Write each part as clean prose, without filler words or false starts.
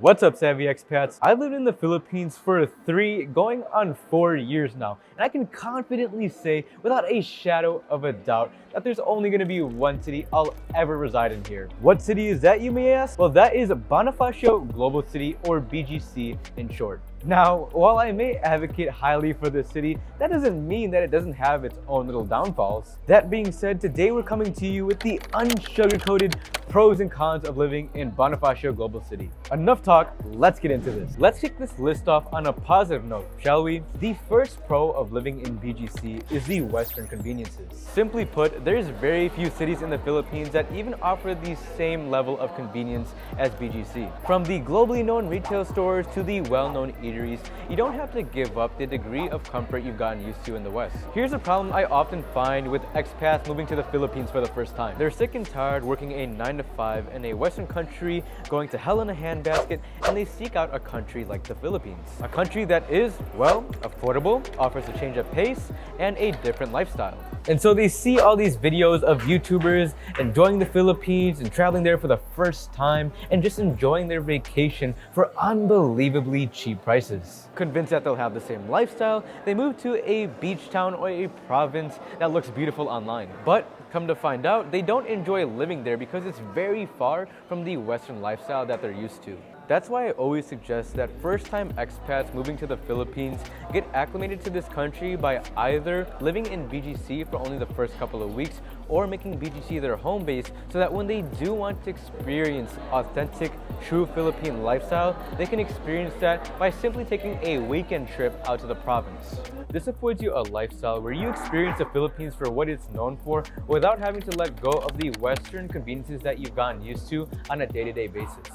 What's up, savvy expats? I've lived in the Philippines for 3 going on 4 years now, and I can confidently say without a shadow of a doubt that there's only going to be one city I'll ever reside in here. What city is that, you may ask? Well, that is Bonifacio Global City, or BGC in short. Now, while I may advocate highly for this city, that doesn't mean that it doesn't have its own little downfalls. That being said, today we're coming to you with the unsugar-coated pros and cons of living in Bonifacio Global City. Enough talk, let's get into this. Let's kick this list off on a positive note, shall we? The first pro of living in BGC is the Western conveniences. Simply put, there's very few cities in the Philippines that even offer the same level of convenience as BGC. From the globally known retail stores to the well-known eateries, you don't have to give up the degree of comfort you've gotten used to in the West. Here's a problem I often find with expats moving to the Philippines for the first time. They're sick and tired working a 9-to-5 in a Western country, going to hell in a handbasket, and they seek out a country like the Philippines. A country that is, well, affordable, offers a change of pace, and a different lifestyle. And so they see all these videos of YouTubers enjoying the Philippines and traveling there for the first time and just enjoying their vacation for unbelievably cheap prices. Convinced that they'll have the same lifestyle, they move to a beach town or a province that looks beautiful online. But come to find out, they don't enjoy living there because it's very far from the Western lifestyle that they're used to. That's why I always suggest that first-time expats moving to the Philippines get acclimated to this country by either living in BGC for only the first couple of weeks or making BGC their home base, so that when they do want to experience authentic, true Philippine lifestyle, they can experience that by simply taking a weekend trip out to the province. This affords you a lifestyle where you experience the Philippines for what it's known for without having to let go of the Western conveniences that you've gotten used to on a day-to-day basis.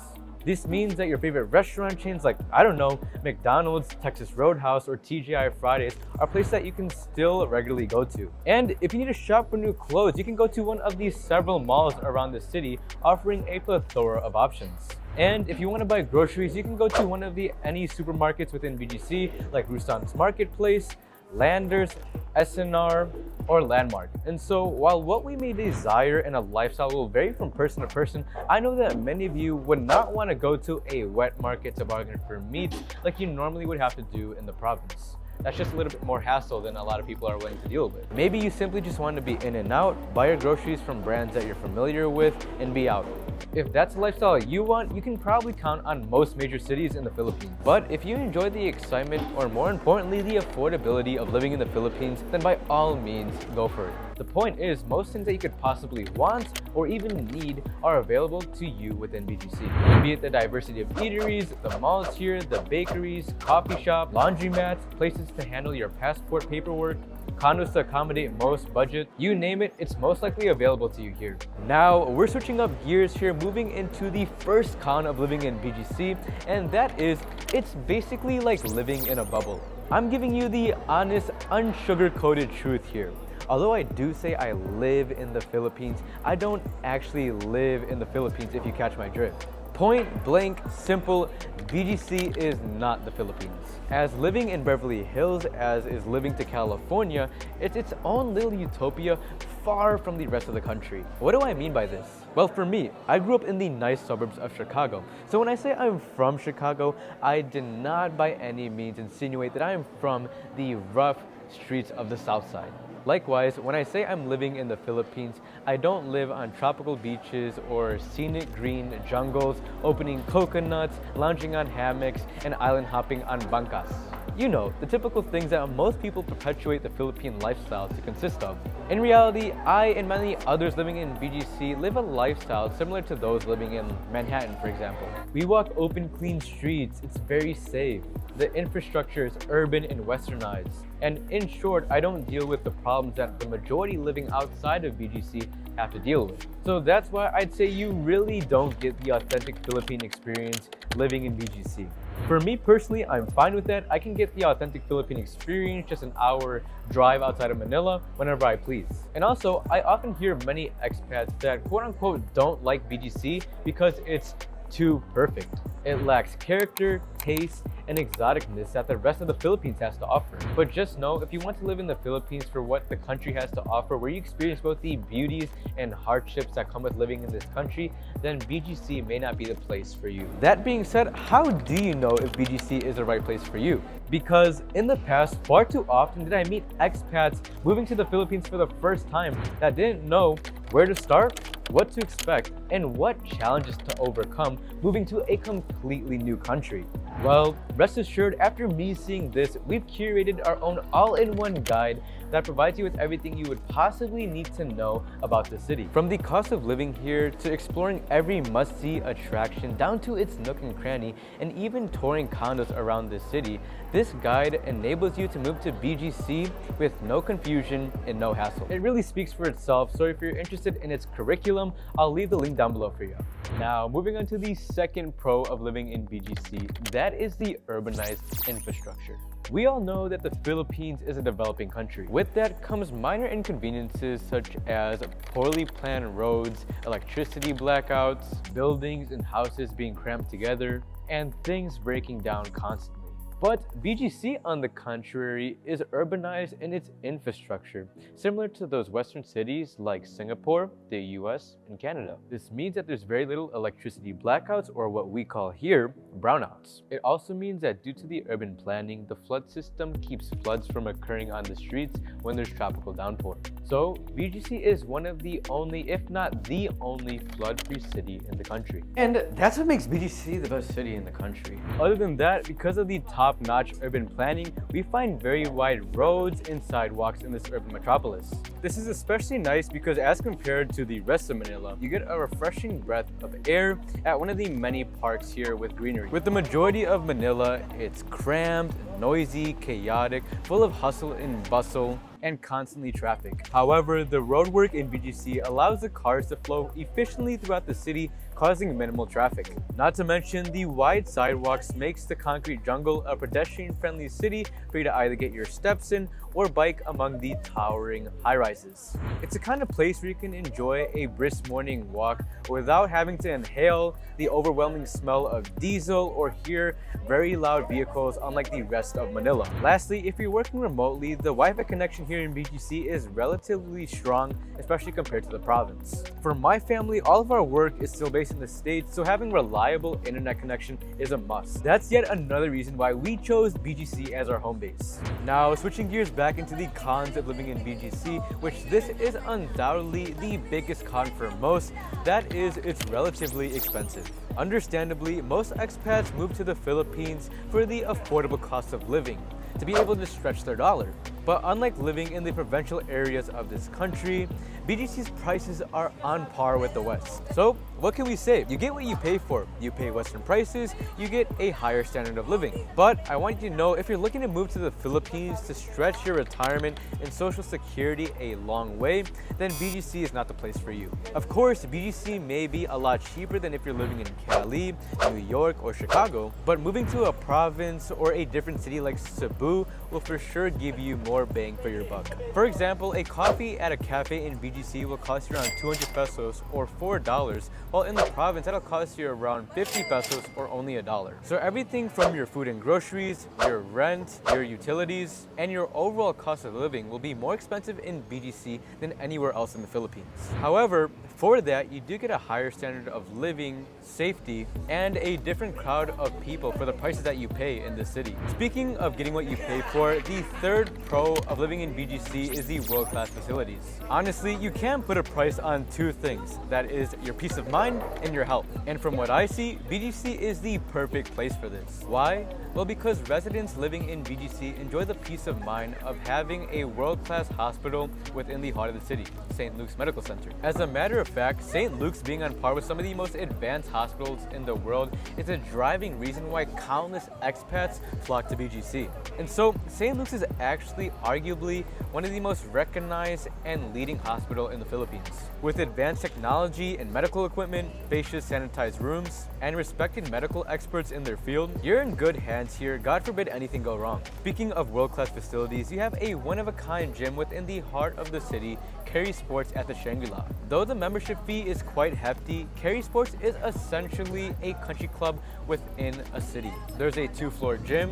This means that your favorite restaurant chains like, I don't know, McDonald's, Texas Roadhouse, or TGI Fridays are places that you can still regularly go to. And if you need to shop for new clothes, you can go to one of these several malls around the city offering a plethora of options. And if you want to buy groceries, you can go to one of any supermarkets within BGC like Rustan's Marketplace, Landers, SNR, or Landmark. And so while what we may desire in a lifestyle will vary from person to person, I know that many of you would not want to go to a wet market to bargain for meat like you normally would have to do in the province. That's just a little bit more hassle than a lot of people are willing to deal with. Maybe you simply just want to be in and out, buy your groceries from brands that you're familiar with, and be out. If that's the lifestyle you want, you can probably count on most major cities in the Philippines. But if you enjoy the excitement, or more importantly, the affordability of living in the Philippines, then by all means, go for it. The point is, most things that you could possibly want or even need are available to you within BGC. Be it the diversity of eateries, the malls here, the bakeries, coffee shop, laundromats, places to handle your passport paperwork, condos to accommodate most budget, you name it, it's most likely available to you here. Now, we're switching up gears here, moving into the first con of living in BGC, and that is, it's basically like living in a bubble. I'm giving you the honest, unsugar-coated truth here. Although I do say I live in the Philippines, I don't actually live in the Philippines, if you catch my drift. Point blank simple, BGC is not the Philippines. As living in Beverly Hills as is living to California, it's its own little utopia far from the rest of the country. What do I mean by this? Well, for me, I grew up in the nice suburbs of Chicago. So when I say I'm from Chicago, I did not by any means insinuate that I am from the rough streets of the South Side. Likewise, when I say I'm living in the Philippines, I don't live on tropical beaches or scenic green jungles, opening coconuts, lounging on hammocks, and island hopping on bancas. You know, the typical things that most people perpetuate the Philippine lifestyle to consist of. In reality, I and many others living in BGC live a lifestyle similar to those living in Manhattan, for example. We walk open, clean streets. It's very safe. The infrastructure is urban and westernized. And in short, I don't deal with the problems that the majority living outside of BGC have to deal with. So that's why I'd say you really don't get the authentic Philippine experience living in BGC. For me personally, I'm fine with that. I can get the authentic Philippine experience just an hour drive outside of Manila whenever I please. And also, I often hear many expats that quote unquote don't like BGC because it's too perfect. It lacks character, taste, and exoticness that the rest of the Philippines has to offer. But just know, if you want to live in the Philippines for what the country has to offer, where you experience both the beauties and hardships that come with living in this country, then BGC may not be the place for you. That being said, how do you know if BGC is the right place for you? Because in the past, far too often did I meet expats moving to the Philippines for the first time that didn't know where to start, what to expect, and what challenges to overcome moving to a completely new country. Well, rest assured, after me seeing this, we've curated our own all-in-one guide that provides you with everything you would possibly need to know about the city. From the cost of living here to exploring every must-see attraction down to its nook and cranny, and even touring condos around the city, this guide enables you to move to BGC with no confusion and no hassle. It really speaks for itself, so if you're interested in its curriculum, I'll leave the link down below for you. Now, moving on to the second pro of living in BGC, that is the urbanized infrastructure. We all know that the Philippines is a developing country. With that comes minor inconveniences such as poorly planned roads, electricity blackouts, buildings and houses being cramped together, and things breaking down constantly. But BGC, on the contrary, is urbanized in its infrastructure, similar to those Western cities like Singapore, the US, and Canada. This means that there's very little electricity blackouts, or what we call here, brownouts. It also means that due to the urban planning, the flood system keeps floods from occurring on the streets when there's tropical downpour. So BGC is one of the only, if not the only, flood-free city in the country. And that's what makes BGC the best city in the country. Other than that, because of the top-notch urban planning, we find very wide roads and sidewalks in this urban metropolis. This is especially nice because as compared to the rest of Manila, you get a refreshing breath of air at one of the many parks here with greenery. With the majority of Manila, it's cramped, noisy, chaotic, full of hustle and bustle, and constantly traffic. However, the roadwork in BGC allows the cars to flow efficiently throughout the city, causing minimal traffic. Not to mention, the wide sidewalks makes the concrete jungle a pedestrian-friendly city for you to either get your steps in or bike among the towering high-rises. It's a kind of place where you can enjoy a brisk morning walk without having to inhale the overwhelming smell of diesel or hear very loud vehicles unlike the rest of Manila. Lastly, if you're working remotely, the Wi-Fi connection here in BGC is relatively strong, especially compared to the province. For my family, all of our work is still based in the States, so having reliable internet connection is a must. That's yet another reason why we chose BGC as our home base. Now, switching gears back into the cons of living in BGC, which this is undoubtedly the biggest con for most, that is, it's relatively expensive. Understandably, most expats move to the Philippines for the affordable cost of living, to be able to stretch their dollar. But unlike living in the provincial areas of this country, BGC's prices are on par with the West. So what can we say? You get what you pay for. You pay Western prices, you get a higher standard of living. But I want you to know, if you're looking to move to the Philippines to stretch your retirement and social security a long way, then BGC is not the place for you. Of course, BGC may be a lot cheaper than if you're living in Cali, New York, or Chicago, but moving to a province or a different city like Cebu will for sure give you more bang for your buck. For example, a coffee at a cafe in BGC will cost you around 200 pesos or $4, while in the province that'll cost you around 50 pesos or only $1. So everything from your food and groceries, your rent, your utilities, and your overall cost of living will be more expensive in BGC than anywhere else in the Philippines. However, for that, you do get a higher standard of living, safety, and a different crowd of people for the prices that you pay in the city. Speaking of getting what you pay for, the third pro of living in BGC is the world-class facilities. Honestly, you can't put a price on two things. That is your peace of mind and your health. And from what I see, BGC is the perfect place for this. Why? Well, because residents living in BGC enjoy the peace of mind of having a world-class hospital within the heart of the city, St. Luke's Medical Center. As a matter of fact, St. Luke's being on par with some of the most advanced hospitals in the world is a driving reason why countless expats flock to BGC. And so, St. Luke's is actually be arguably one of the most recognized and leading hospitals in the Philippines. With advanced technology and medical equipment, spacious sanitized rooms, and respected medical experts in their field, you're in good hands here, God forbid anything go wrong. Speaking of world-class facilities, you have a one-of-a-kind gym within the heart of the city, Carry Sports at the Shangri-La. Though the membership fee is quite hefty, Carry Sports is essentially a country club within a city. There's a 2-floor gym,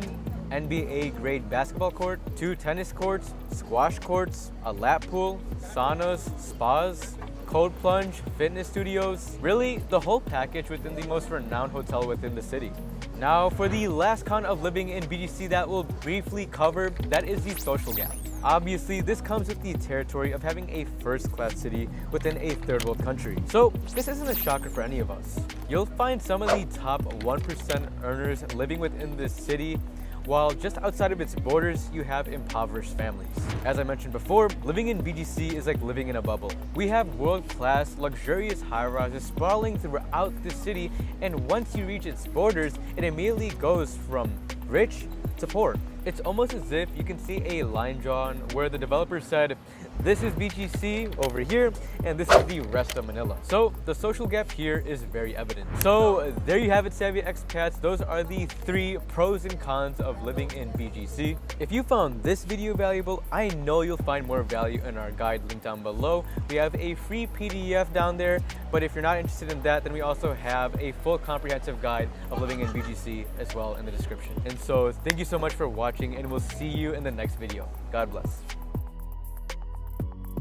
NBA-grade basketball court, 2 tennis courts, squash courts, a lap pool, saunas, spas, cold plunge, fitness studios, really the whole package within the most renowned hotel within the city. Now for the last con of living in BGC that we'll briefly cover, that is the social gap. Obviously, this comes with the territory of having a first-class city within a third world country. So this isn't a shocker for any of us. You'll find some of the top 1% earners living within this city, while just outside of its borders, you have impoverished families. As I mentioned before, living in BGC is like living in a bubble. We have world-class, luxurious high-rises sprawling throughout the city, and once you reach its borders, it immediately goes from rich to poor. It's almost as if you can see a line drawn where the developer said, this is BGC over here, and this is the rest of Manila. So the social gap here is very evident. So there you have it, savvy expats. Those are the 3 pros and cons of living in BGC. If you found this video valuable, I know you'll find more value in our guide linked down below. We have a free PDF down there, but if you're not interested in that, then we also have a full comprehensive guide of living in BGC as well in the description. And so thank you so much for watching, and we'll see you in the next video. God bless.